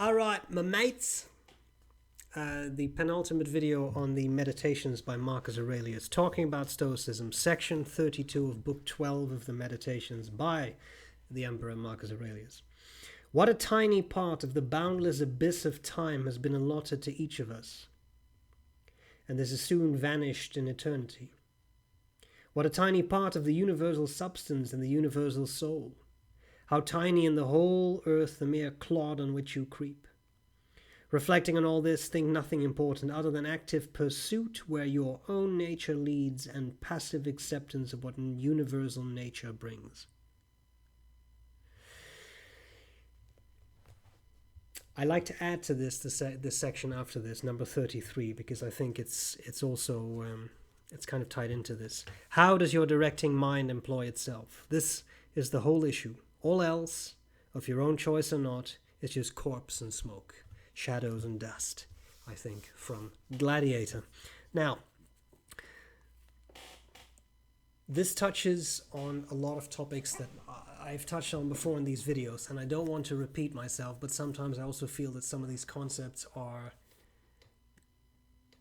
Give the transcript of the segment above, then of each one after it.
Alright, my mates. The penultimate video on the Meditations by Marcus Aurelius, talking about Stoicism, section 32 of book 12 of the Meditations by the Emperor Marcus Aurelius. What a tiny part of the boundless abyss of time has been allotted to each of us, and this is soon vanished in eternity. What a tiny part of the universal substance and the universal soul. How tiny in the whole earth the mere clod on which you creep. Reflecting on all this, think nothing important other than active pursuit where your own nature leads and passive acceptance of what universal nature brings. I like to add to this section after this, number 33, because I think it's also it's kind of tied into this. How does your directing mind employ itself? This is the whole issue. All else, of your own choice or not, is just corpse and smoke. Shadows and dust, I think, from Gladiator. Now, this touches on a lot of topics that I've touched on before in these videos, and I don't want to repeat myself, but sometimes I also feel that some of these concepts are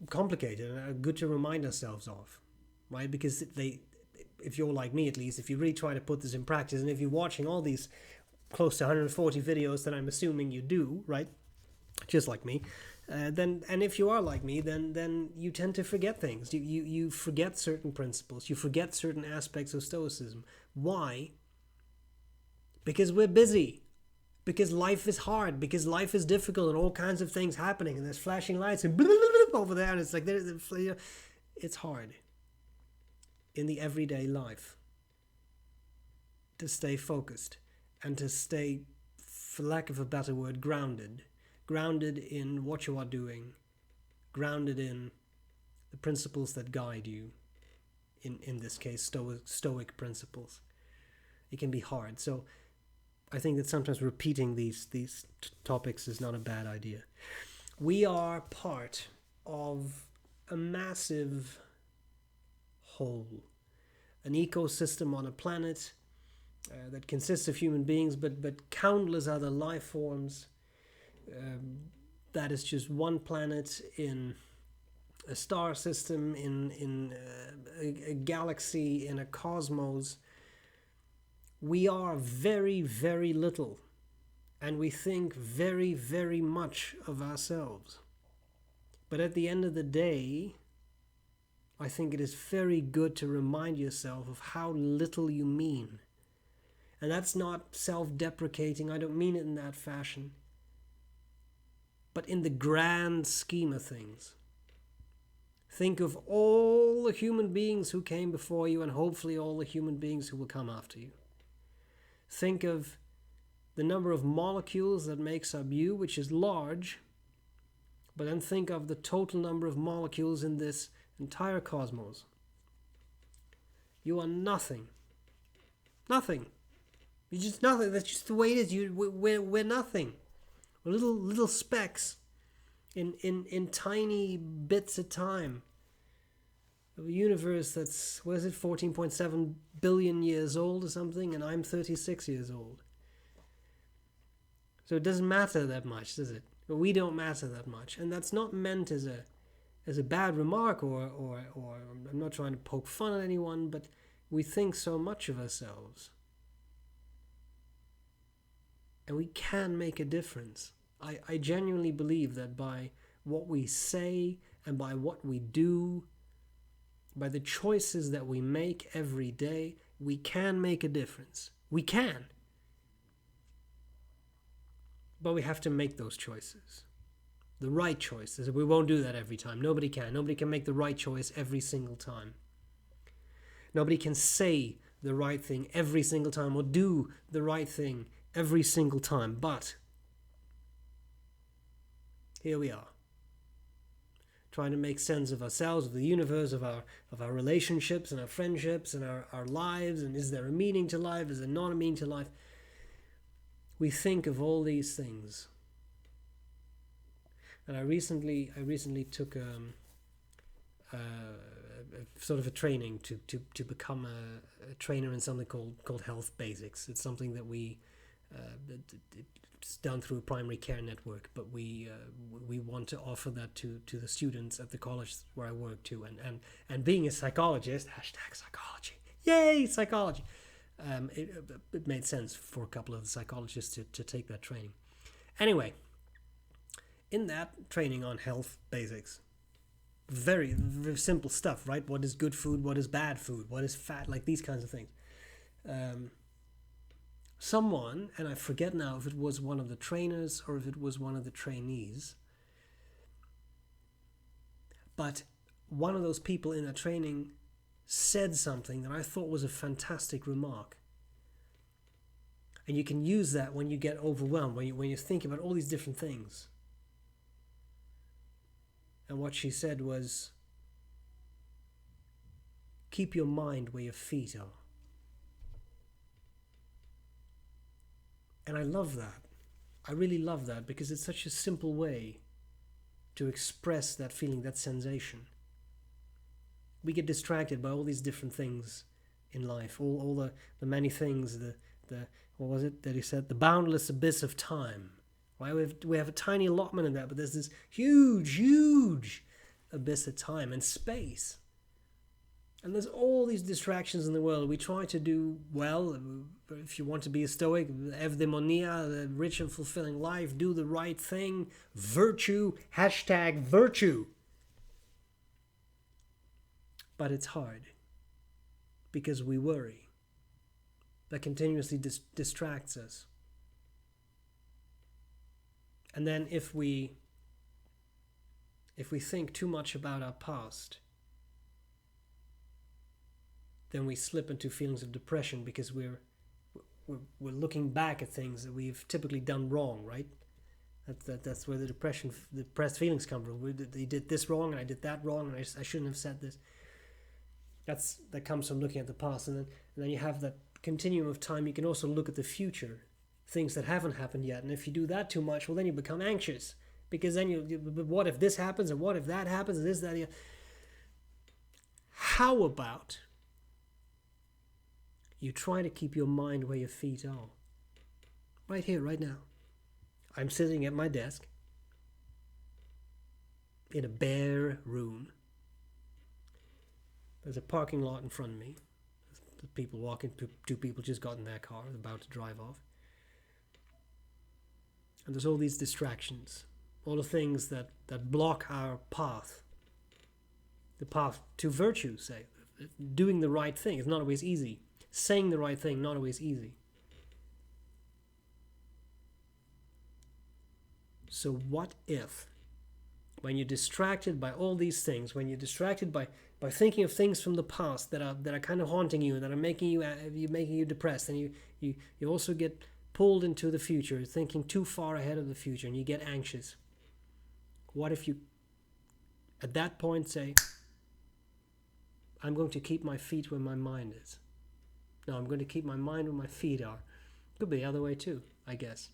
complicated and are good to remind ourselves of, right? Because they, if you're like me at least, if you really try to put this in practice, and if you're watching all these close to 140 videos that I'm assuming you do, right? Just like me, then, and if you are like me, then you tend to forget things. You forget certain principles. You forget certain aspects of Stoicism. Why? Because we're busy. Because life is hard. Because life is difficult, and all kinds of things happening, and there's flashing lights and over there, and it's like it's hard in the everyday life to stay focused and to stay, for lack of a better word, grounded in what you are doing, grounded in the principles that guide you, in this case, Stoic principles. It can be hard. So I think that sometimes repeating these topics is not a bad idea. We are part of a massive whole, an ecosystem on a planet that consists of human beings, but countless other life forms. That is just one planet in a star system, in a galaxy, in a cosmos. We are very, very little, and we think very, very much of ourselves. But at the end of the day, I think it is very good to remind yourself of how little you mean. And that's not self-deprecating. I don't mean it in that fashion. But in the grand scheme of things, think of all the human beings who came before you, and hopefully all the human beings who will come after you. Think of the number of molecules that makes up you, which is large, but then think of the total number of molecules in this entire cosmos. You are nothing. Nothing. You're just nothing. That's just the way it is. We're nothing. Little specks in tiny bits of time of a universe that's, what is it, 14.7 billion years old or something, and I'm 36 years old. So it doesn't matter that much, does it? But we don't matter that much, and that's not meant as a bad remark, or I'm not trying to poke fun at anyone, but we think so much of ourselves. And we can make a difference. I genuinely believe that by what we say and by what we do, by the choices that we make every day, we can make a difference. We can. But we have to make those choices. The right choices. We won't do that every time. Nobody can. Nobody can make the right choice every single time. Nobody can say the right thing every single time or do the right thing every single time. But here we are, trying to make sense of ourselves, of the universe, of our relationships and our friendships and our lives, and is there a meaning to life, is there not a meaning to life? We think of all these things. And I recently took a sort of a training to become a trainer in something called Health Basics. It's something that we it's done through a primary care network, but we want to offer that to the students at the college where I work too. And being a psychologist, hashtag psychology, yay psychology, it made sense for a couple of the psychologists to take that training. Anyway, in that training on health basics, very, very simple stuff, right? What is good food? What is bad food? What is fat? Like these kinds of things. Someone, and I forget now if it was one of the trainers or if it was one of the trainees, but one of those people in that training said something that I thought was a fantastic remark. And you can use that when you get overwhelmed, when you think about all these different things. And what she said was, keep your mind where your feet are. And I love that. I really love that because it's such a simple way to express that feeling, that sensation. We get distracted by all these different things in life, all the many things, the what was it that he said? The boundless abyss of time. Right? We have a tiny allotment in that, but there's this huge, huge abyss of time and space. And there's all these distractions in the world. We try to do well. If you want to be a Stoic, evdaimonia, the rich and fulfilling life, do the right thing, virtue, hashtag virtue. But it's hard because we worry. That continuously distracts us. And then if we think too much about our past, then we slip into feelings of depression because we're we're looking back at things that we've typically done wrong, right? That's where the depressed feelings come from. They did this wrong, and I did that wrong, and I shouldn't have said this. That comes from looking at the past, and then you have that continuum of time. You can also look at the future, things that haven't happened yet, and if you do that too much, well, then you become anxious, because then but what if this happens, and what if that happens, and this, that, How about you try to keep your mind where your feet are? Right here, right now. I'm sitting at my desk in a bare room. There's a parking lot in front of me. There's people walking. Two people just got in their car, about to drive off. And there's all these distractions, all the things that block our path. The path to virtue, say. Doing the right thing is not always easy. Saying the right thing, not always easy. So what if, when you're distracted by all these things, when you're distracted by thinking of things from the past that are kind of haunting you, that are making you depressed, and you also get pulled into the future, thinking too far ahead of the future, and you get anxious? What if you, at that point, say, I'm going to keep my feet where my mind is. No, I'm going to keep my mind where my feet are. Could be the other way too, I guess.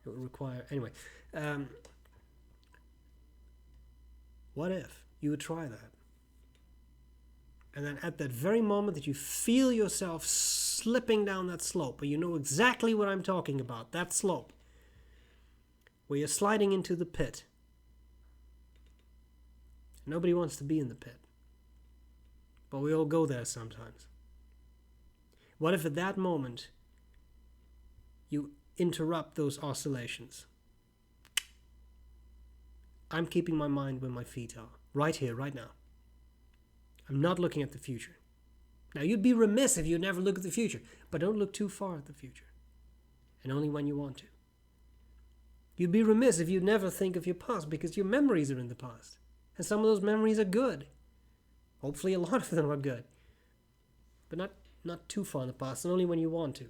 It would require... Anyway. What if you would try that? And then at that very moment that you feel yourself slipping down that slope, or you know exactly what I'm talking about, that slope, where you're sliding into the pit. Nobody wants to be in the pit. But we all go there sometimes. What if at that moment you interrupt those oscillations? I'm keeping my mind where my feet are, right here, right now. I'm not looking at the future. Now, you'd be remiss if you never look at the future, but don't look too far at the future, and only when you want to. You'd be remiss if you never think of your past, because your memories are in the past, and some of those memories are good. Hopefully a lot of them are good, but not too far in the past, and only when you want to.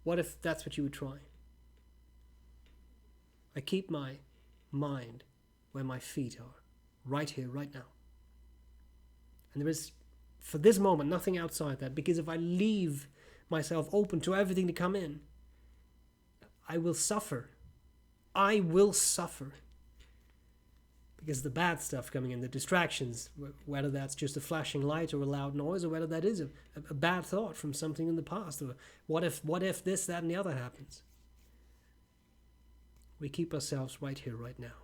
What if that's what you would try? I keep my mind where my feet are, right here, right now. And there is, for this moment, nothing outside that, because if I leave myself open to everything to come in, I will suffer. I will suffer. Because the bad stuff coming in, the distractions, whether that's just a flashing light or a loud noise, or whether that is a bad thought from something in the past, or what if this, that, and the other happens. We keep ourselves right here, right now.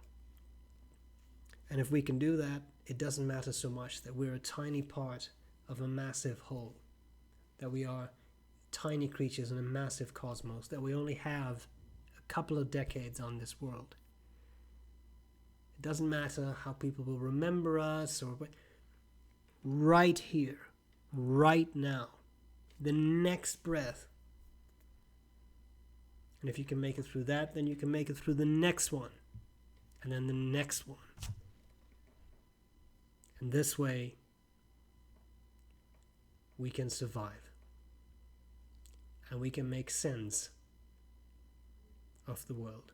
And if we can do that, it doesn't matter so much that we're a tiny part of a massive whole, that we are tiny creatures in a massive cosmos, that we only have a couple of decades on this world. It doesn't matter how people will remember us, or right here, right now, the next breath. And if you can make it through that, then you can make it through the next one, and then the next one. And this way, we can survive. And we can make sense of the world.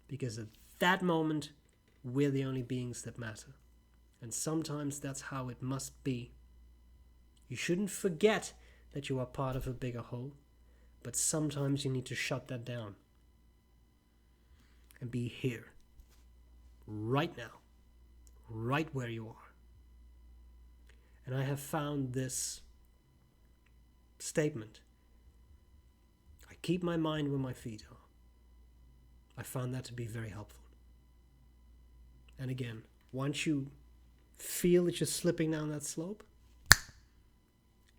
Because at that moment, we're the only beings that matter. And sometimes that's how it must be. You shouldn't forget that you are part of a bigger whole, but sometimes you need to shut that down and be here, right now, right where you are. And I have found this statement, I keep my mind where my feet are. I found that to be very helpful. And again, once you feel that you're slipping down that slope,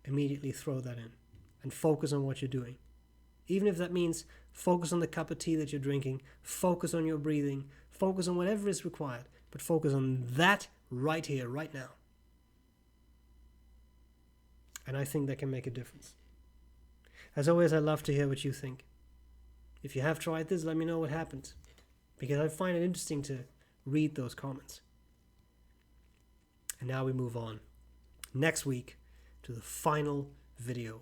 immediately throw that in and focus on what you're doing. Even if that means focus on the cup of tea that you're drinking, focus on your breathing, focus on whatever is required, but focus on that right here, right now. And I think that can make a difference. As always, I love to hear what you think. If you have tried this, let me know what happened, because I find it interesting to read those comments. And now we move on next week to the final video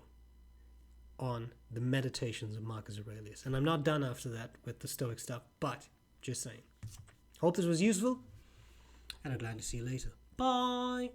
on the meditations of Marcus Aurelius. And I'm not done after that with the Stoic stuff, but just saying. Hope this was useful, and I'm glad to see you later. Bye!